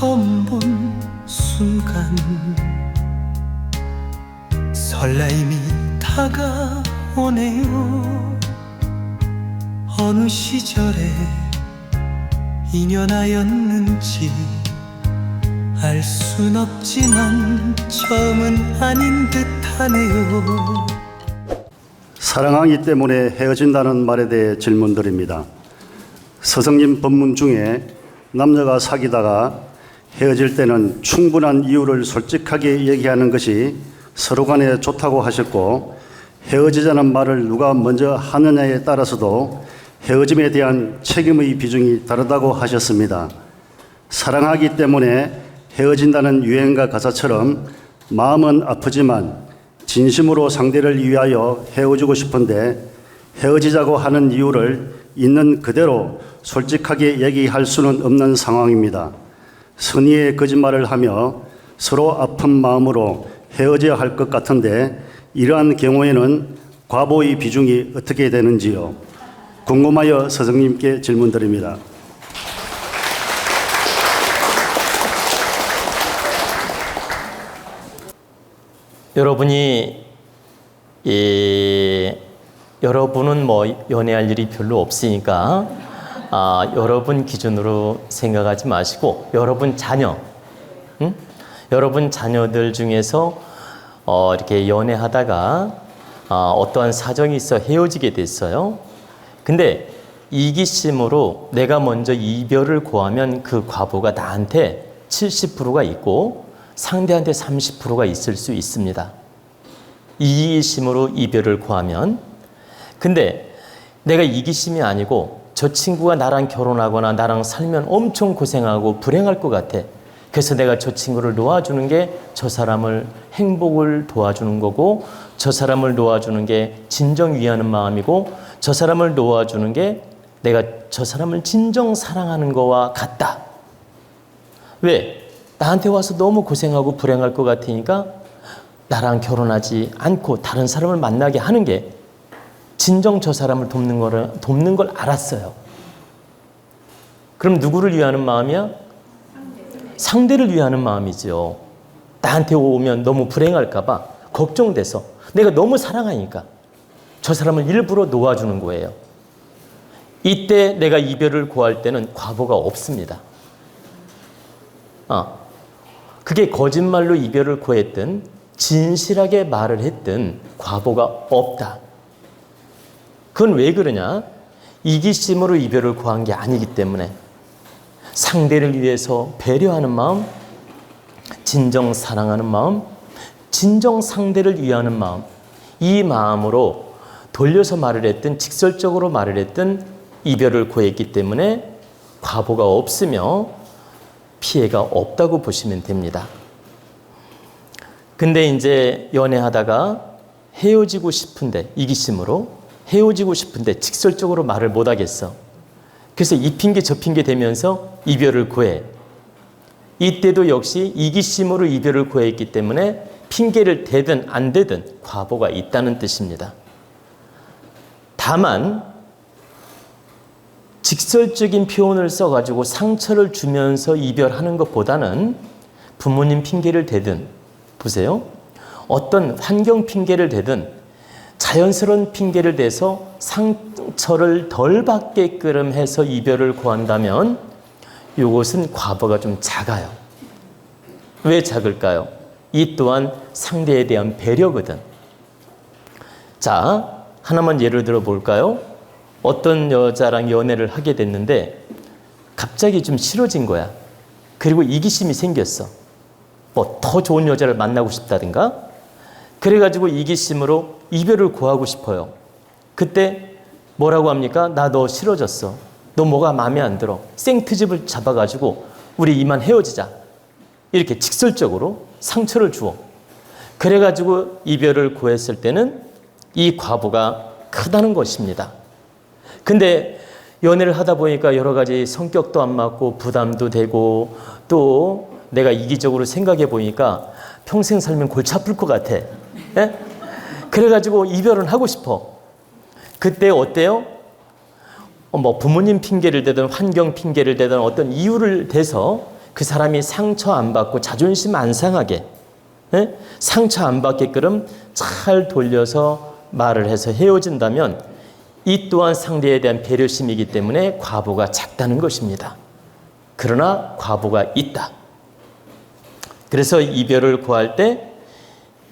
처음 본 순간 설레임이 다가오네요. 어느 시절에 인연하였는지 알 순 없지만 처음은 아닌 듯하네요. 사랑하기 때문에 헤어진다는 말에 대해 질문드립니다. 서성님 법문 중에 남녀가 사귀다가 헤어질 때는 충분한 이유를 솔직하게 얘기하는 것이 서로 간에 좋다고 하셨고, 헤어지자는 말을 누가 먼저 하느냐에 따라서도 헤어짐에 대한 책임의 비중이 다르다고 하셨습니다. 사랑하기 때문에 헤어진다는 유행가 가사처럼 마음은 아프지만 진심으로 상대를 위하여 헤어지고 싶은데 헤어지자고 하는 이유를 있는 그대로 솔직하게 얘기할 수는 없는 상황입니다. 선의의 거짓말을 하며 서로 아픈 마음으로 헤어져야 할 것 같은데 이러한 경우에는 과보의 비중이 어떻게 되는지요? 궁금하여 서성님께 질문드립니다. 여러분은 뭐 연애할 일이 별로 없으니까 여러분 기준으로 생각하지 마시고 여러분 자녀, 여러분 자녀들 중에서 이렇게 연애하다가 어떠한 사정이 있어 헤어지게 됐어요. 근데 이기심으로 내가 먼저 이별을 고하면 그 과보가 나한테 70%가 있고 상대한테 30%가 있을 수 있습니다. 이기심으로 이별을 고하면. 근데 내가 이기심이 아니고 저 친구가 나랑 결혼하거나 나랑 살면 엄청 고생하고 불행할 것 같아. 그래서 내가 저 친구를 놓아주는 게 저 사람을 행복을 도와주는 거고, 저 사람을 놓아주는 게 진정 위하는 마음이고, 저 사람을 놓아주는 게 내가 저 사람을 진정 사랑하는 거와 같다. 왜? 나한테 와서 너무 고생하고 불행할 것 같으니까 나랑 결혼하지 않고 다른 사람을 만나게 하는 게 진정 저 사람을 돕는 걸 알았어요. 그럼 누구를 위하는 마음이야? 상대를 위하는 마음이죠. 나한테 오면 너무 불행할까 봐 걱정돼서 내가 너무 사랑하니까 저 사람을 일부러 놓아주는 거예요. 이때 내가 이별을 고할 때는 과보가 없습니다. 그게 거짓말로 이별을 고했든 진실하게 말을 했든 과보가 없다. 그건 왜 그러냐? 이기심으로 이별을 고한 게 아니기 때문에 상대를 위해서 배려하는 마음, 진정 사랑하는 마음, 진정 상대를 위하는 마음, 이 마음으로 돌려서 말을 했든 직설적으로 말을 했든 이별을 고했기 때문에 과보가 없으며 피해가 없다고 보시면 됩니다. 근데 이제 연애하다가 헤어지고 싶은데, 이기심으로 헤어지고 싶은데 직설적으로 말을 못 하겠어. 그래서 이 핑계 저 핑계 대면서 이별을 고해. 이때도 역시 이기심으로 이별을 고했기 때문에 핑계를 대든 안 대든 과보가 있다는 뜻입니다. 다만 직설적인 표현을 써가지고 상처를 주면서 이별하는 것보다는 부모님 핑계를 대든, 보세요. 어떤 환경 핑계를 대든 자연스러운 핑계를 대서 상처를 덜 받게끔 해서 이별을 고한다면 이것은 과보가 좀 작아요. 왜 작을까요? 이 또한 상대에 대한 배려거든. 자, 하나만 예를 들어 볼까요? 어떤 여자랑 연애를 하게 됐는데 갑자기 좀 싫어진 거야. 그리고 이기심이 생겼어. 뭐 더 좋은 여자를 만나고 싶다든가. 그래가지고 이기심으로 이별을 고하고 싶어요. 그때 뭐라고 합니까? 나 너 싫어졌어. 너 뭐가 마음에 안 들어. 생트집을 잡아가지고 우리 이만 헤어지자. 이렇게 직설적으로 상처를 주어. 그래가지고 이별을 고했을 때는 이 과보가 크다는 것입니다. 근데 연애를 하다 보니까 여러 가지 성격도 안 맞고 부담도 되고 또 내가 이기적으로 생각해 보니까 평생 살면 골치 아플 것 같아. 예? 그래가지고 이별은 하고 싶어. 그때 어때요? 뭐 부모님 핑계를 대든 환경 핑계를 대든 어떤 이유를 대서 그 사람이 상처 안 받고 자존심 안 상하게, 예? 상처 안 받게끔 잘 돌려서 말을 해서 헤어진다면 이 또한 상대에 대한 배려심이기 때문에 과보가 작다는 것입니다. 그러나 과보가 있다. 그래서 이별을 고할 때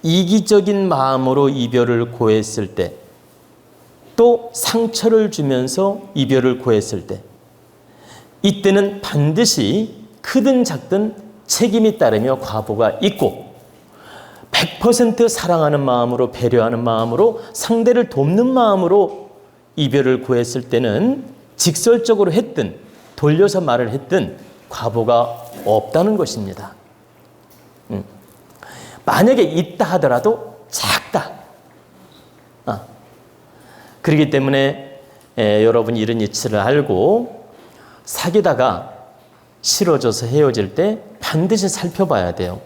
이기적인 마음으로 이별을 고했을 때, 또 상처를 주면서 이별을 고했을 때, 이때는 반드시 크든 작든 책임이 따르며 과보가 있고 100% 사랑하는 마음으로, 배려하는 마음으로, 상대를 돕는 마음으로 이별을 고했을 때는 직설적으로 했든 돌려서 말을 했든 과보가 없다는 것입니다. 만약에 있다 하더라도 작다. 그렇기 때문에 여러분이 이런 이치를 알고 사귀다가 싫어져서 헤어질 때 반드시 살펴봐야 돼요.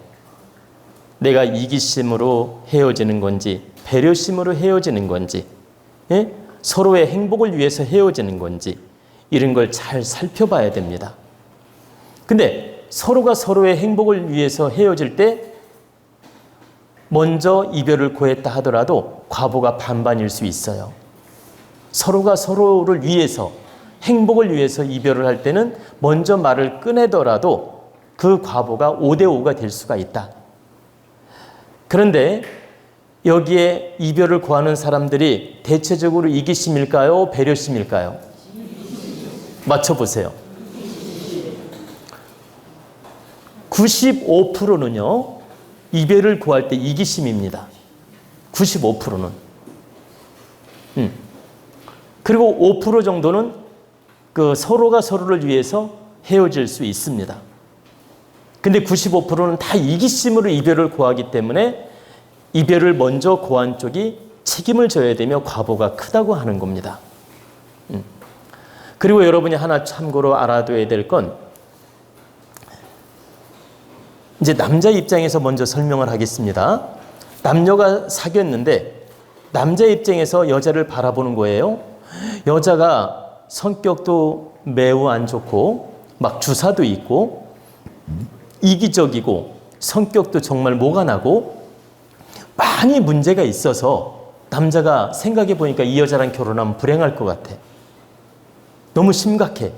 내가 이기심으로 헤어지는 건지, 배려심으로 헤어지는 건지, 예? 서로의 행복을 위해서 헤어지는 건지, 이런 걸 잘 살펴봐야 됩니다. 근데 서로가 서로의 행복을 위해서 헤어질 때 먼저 이별을 고했다 하더라도 과보가 반반일 수 있어요. 서로가 서로를 위해서, 행복을 위해서 이별을 할 때는 먼저 말을 꺼내더라도 그 과보가 5대5가 될 수가 있다. 그런데 여기에 이별을 고하는 사람들이 대체적으로 이기심일까요? 배려심일까요? 맞춰보세요. 95%는요, 이별을 고할 때 이기심입니다. 95%는. 그리고 5% 정도는 서로가 서로를 위해서 헤어질 수 있습니다. 근데 95%는 다 이기심으로 이별을 고하기 때문에 이별을 먼저 고한 쪽이 책임을 져야 되며 과보가 크다고 하는 겁니다. 그리고 여러분이 하나 참고로 알아둬야 될 건, 이제 남자 입장에서 먼저 설명을 하겠습니다. 남녀가 사귀었는데 남자 입장에서 여자를 바라보는 거예요. 여자가 성격도 매우 안 좋고 막 주사도 있고 이기적이고 성격도 정말 모가 나고 많이 문제가 있어서 남자가 생각해 보니까 이 여자랑 결혼하면 불행할 것 같아. 너무 심각해.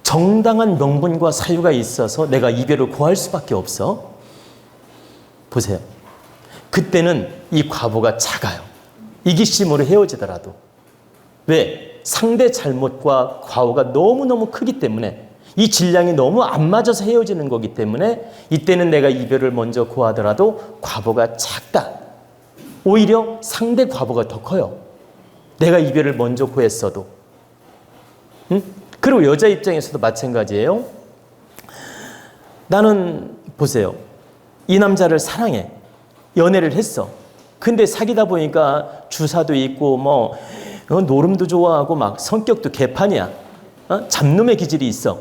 정당한 명분과 사유가 있어서 내가 이별을 고할 수밖에 없어. 보세요. 그때는 이 과보가 작아요. 이기심으로 헤어지더라도. 왜? 상대 잘못과 과오가 너무너무 크기 때문에, 이 질량이 너무 안 맞아서 헤어지는 거기 때문에 이때는 내가 이별을 먼저 고하더라도 과보가 작다. 오히려 상대 과보가 더 커요. 내가 이별을 먼저 고했어도. 그리고 여자 입장에서도 마찬가지예요. 나는 보세요. 이 남자를 사랑해. 연애를 했어. 근데 사귀다 보니까 주사도 있고 노름도 좋아하고 막 성격도 개판이야. 잡놈의 기질이 있어.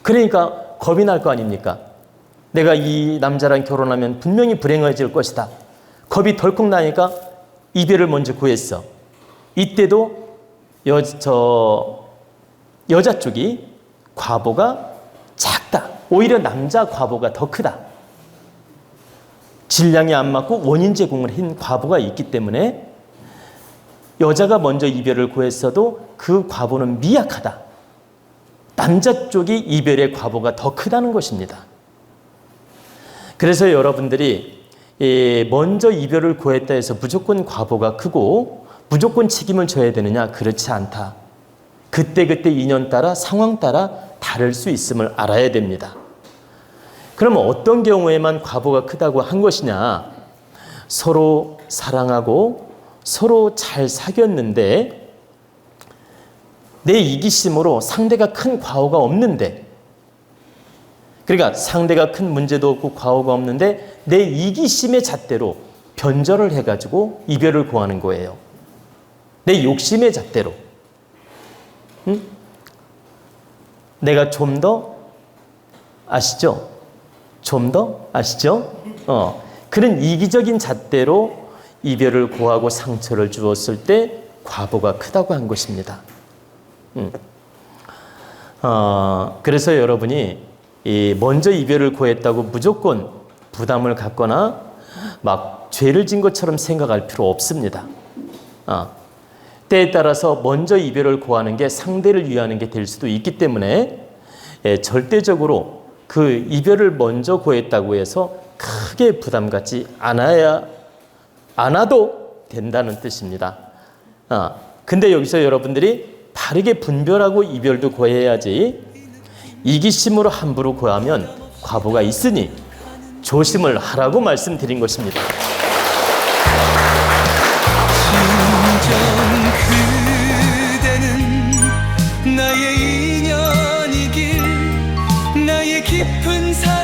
그러니까 겁이 날 거 아닙니까? 내가 이 남자랑 결혼하면 분명히 불행해질 것이다. 겁이 덜컥 나니까 이별을 먼저 구했어. 이때도 여자 쪽이 과보가 작다. 오히려 남자 과보가 더 크다. 질량이 안 맞고 원인 제공을 한 과보가 있기 때문에 여자가 먼저 이별을 고했어도 그 과보는 미약하다. 남자 쪽이 이별의 과보가 더 크다는 것입니다. 그래서 여러분들이 먼저 이별을 고했다 해서 무조건 과보가 크고 무조건 책임을 져야 되느냐? 그렇지 않다. 그때그때 인연 따라 상황 따라 다를 수 있음을 알아야 됩니다. 그러면 어떤 경우에만 과보가 크다고 한 것이냐? 서로 사랑하고 서로 잘 사귀었는데 내 이기심으로 상대가 큰 과오가 없는데, 그러니까 상대가 큰 문제도 없고 과오가 없는데 내 이기심의 잣대로 변절을 해가지고 이별을 고하는 거예요. 내 욕심의 잣대로. 내가 좀 더 아시죠? 좀 더 아시죠? 그런 이기적인 잣대로 이별을 고하고 상처를 주었을 때 과보가 크다고 한 것입니다. 그래서 여러분이 먼저 이별을 고했다고 무조건 부담을 갖거나 막 죄를 진 것처럼 생각할 필요 없습니다. 때에 따라서 먼저 이별을 고하는 게 상대를 위하는 게 될 수도 있기 때문에 절대적으로 그 이별을 먼저 고했다고 해서 크게 부담 갖지 않아도 된다는 뜻입니다. 근데 여기서 여러분들이 바르게 분별하고 이별도 고해야지 이기심으로 함부로 고하면 과보가 있으니 조심을 하라고 말씀드린 것입니다. 진정 그대는 나의 인연이길 나의 깊은 사랑